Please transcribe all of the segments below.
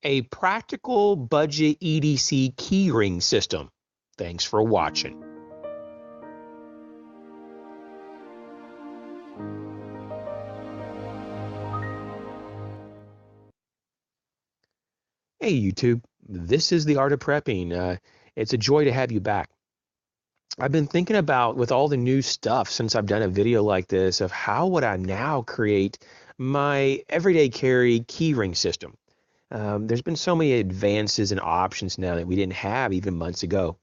A practical budget EDC keyring system. Thanks for watching. Hey YouTube, this is the Art of Prepping. It's a joy to have you back. I've been thinking about, with all the new stuff since I've done a video like this, of how would I now create my everyday carry keyring system. There's been so many advances and options now that we didn't have even months ago.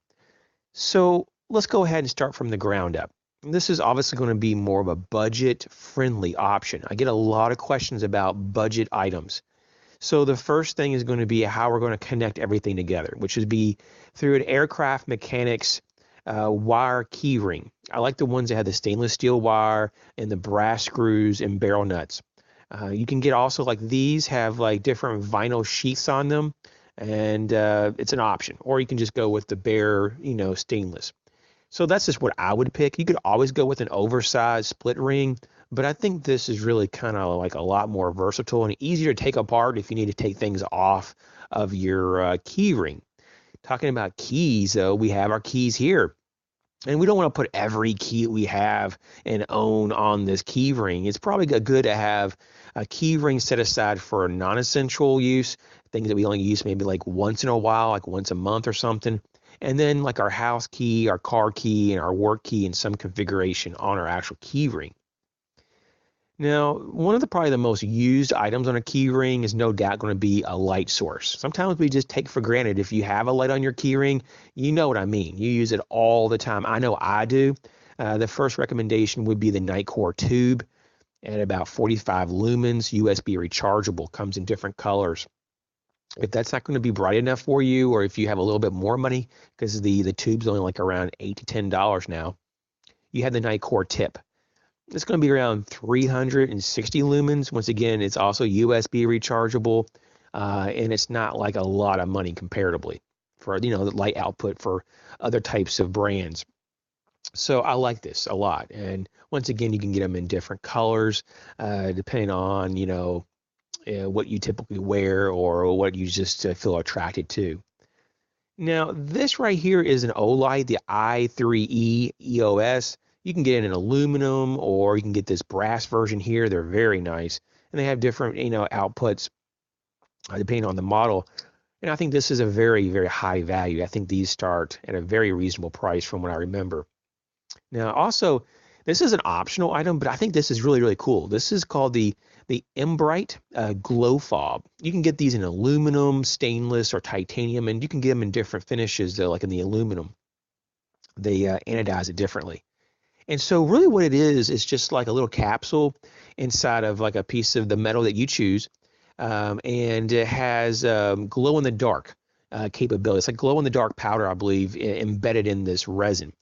So let's go ahead and start from the ground up. This is obviously going to be more of a budget-friendly option. I get a lot of questions about budget items. So the first thing is going to be how we're going to connect everything together, which would be through an aircraft mechanics wire keyring. I like the ones that have the stainless steel wire and the brass screws and barrel nuts. You can get also, like, these have like different vinyl sheaths on them, and it's an option. Or you can just go with the bare, stainless. So that's just what I would pick. You could always go with an oversized split ring, but I think this is really kind of like a lot more versatile and easier to take apart if you need to take things off of your key ring. Talking about keys, though, we have our keys here. And we don't want to put every key we have and own on this key ring. It's probably good to have a key ring set aside for non-essential use, things that we only use maybe like once in a while, like once a month or something. And then like our house key, our car key, and our work key in some configuration on our actual key ring. Now, one of probably the most used items on a key ring is no doubt going to be a light source. Sometimes we just take for granted if you have a light on your key ring, you know what I mean. You use it all the time. I know I do. The first recommendation would be the Nitecore tube at about 45 lumens, USB rechargeable, comes in different colors. If that's not going to be bright enough for you, or if you have a little bit more money, because the tube's only like around $8 to $10 now, you have the Nitecore tip. It's going to be around 360 lumens. Once again, it's also USB rechargeable, and it's not like a lot of money comparatively for, the light output for other types of brands. So I like this a lot. And once again, you can get them in different colors, depending on, what you typically wear or what you just feel attracted to. Now, this right here is an Olight, the i3E EOS. You can get it in aluminum, or you can get this brass version here. They're very nice, and they have different, outputs depending on the model. And I think this is a very, very high value. I think these start at a very reasonable price from what I remember. Now, also, this is an optional item, but I think this is really, really cool. This is called the Embright Glow Fob. You can get these in aluminum, stainless, or titanium, and you can get them in different finishes, though, like in the aluminum. They anodize it differently. And so really what it is just like a little capsule inside of like a piece of the metal that you choose, and it has glow-in-the-dark capability. It's like glow-in-the-dark powder, I believe, embedded in this resin.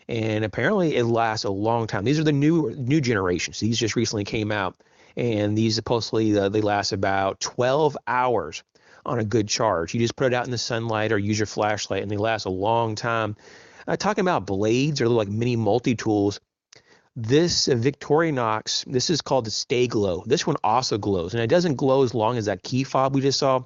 And apparently it lasts a long time. These are the new generations. These just recently came out, and these supposedly they last about 12 hours on a good charge. You just put it out in the sunlight or use your flashlight, and they last a long time. Talking about blades or like mini multi-tools, this Victorinox, this is called the Stay Glow. This one also glows, and it doesn't glow as long as that key fob we just saw,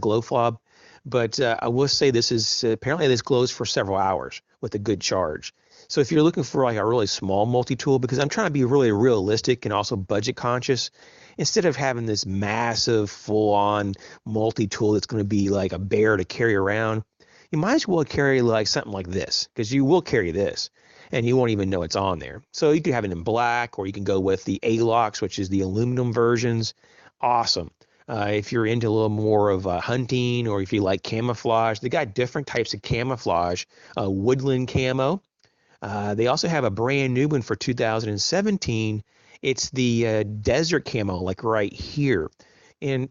glow fob. But I will say this is apparently this glows for several hours with a good charge. So if you're looking for like a really small multi-tool, because I'm trying to be really realistic and also budget conscious, instead of having this massive full-on multi-tool that's going to be like a bear to carry around, you might as well carry like something like this, because you will carry this and you won't even know it's on there. So you could have it in black, or you can go with the A-Locks, which is the aluminum versions. Awesome. If you're into a little more of hunting, or if you like camouflage, they got different types of camouflage, woodland camo. They also have a brand new one for 2017. It's the desert camo, like right here. And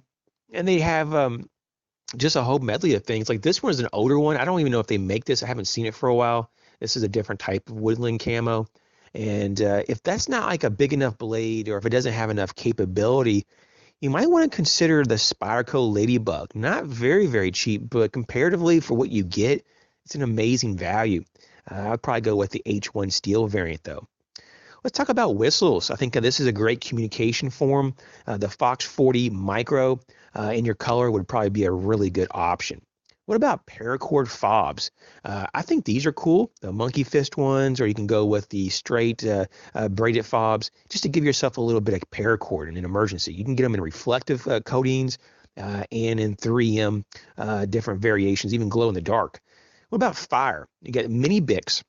they have just a whole medley of things. Like this one is an older one. I don't even know if they make this. I haven't seen it for a while. This is a different type of woodland camo. And if that's not like a big enough blade, or if it doesn't have enough capability, you might want to consider the Spyderco Ladybug. Not very, very cheap, but comparatively for what you get, it's an amazing value. I'd probably go with the H1 steel variant, though. Let's talk about whistles. I think this is a great communication form. The Fox 40 Micro. in your color would probably be a really good option. What about paracord fobs? I think these are cool, the monkey fist ones, or you can go with the straight braided fobs, just to give yourself a little bit of paracord in an emergency. You can get them in reflective coatings and in 3M different variations, even glow in the dark. What about fire? You got mini Bics.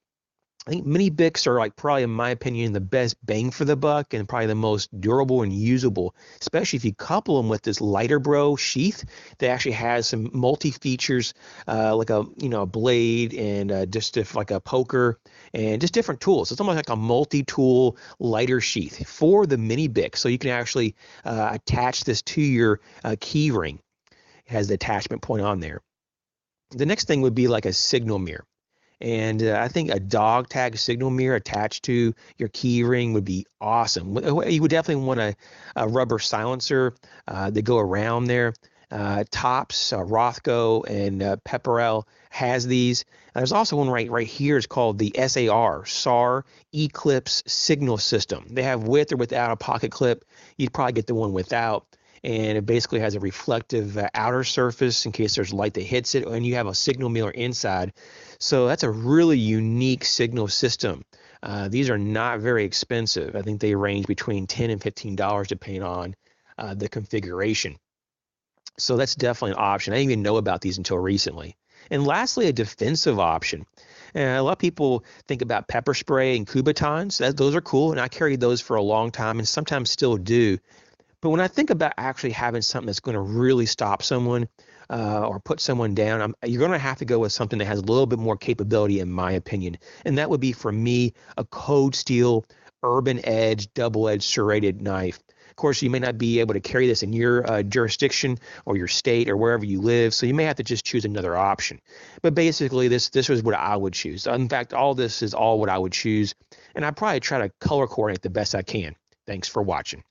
I think mini Bics are like probably, in my opinion, the best bang for the buck and probably the most durable and usable, especially if you couple them with this lighter bro sheath that actually has some multi features, like a blade and like a poker and just different tools. It's almost like a multi-tool lighter sheath for the mini Bic, so you can actually attach this to your key ring. It has the attachment point on there. The next thing would be like a signal mirror. And I think a dog tag signal mirror attached to your key ring would be awesome. You would definitely want a rubber silencer to go around there. Tops, Rothko, and Pepperell has these. There's also one right here. It's called the SAR Eclipse signal system. They have with or without a pocket clip. You'd probably get the one without. And it basically has a reflective outer surface in case there's light that hits it, and you have a signal mirror inside. So that's a really unique signal system. These are not very expensive. I think they range between $10 and $15 depending on the configuration. So that's definitely an option. I didn't even know about these until recently. And lastly, a defensive option. And a lot of people think about pepper spray and Kubotans. Those are cool, and I carried those for a long time and sometimes still do. But when I think about actually having something that's going to really stop someone or put someone down, you're going to have to go with something that has a little bit more capability, in my opinion. And that would be, for me, a Code Steel Urban Edge double-edged serrated knife. Of course, you may not be able to carry this in your jurisdiction or your state or wherever you live, so you may have to just choose another option. But basically, this was what I would choose. In fact, all this is all what I would choose, and I probably try to color coordinate the best I can. Thanks for watching.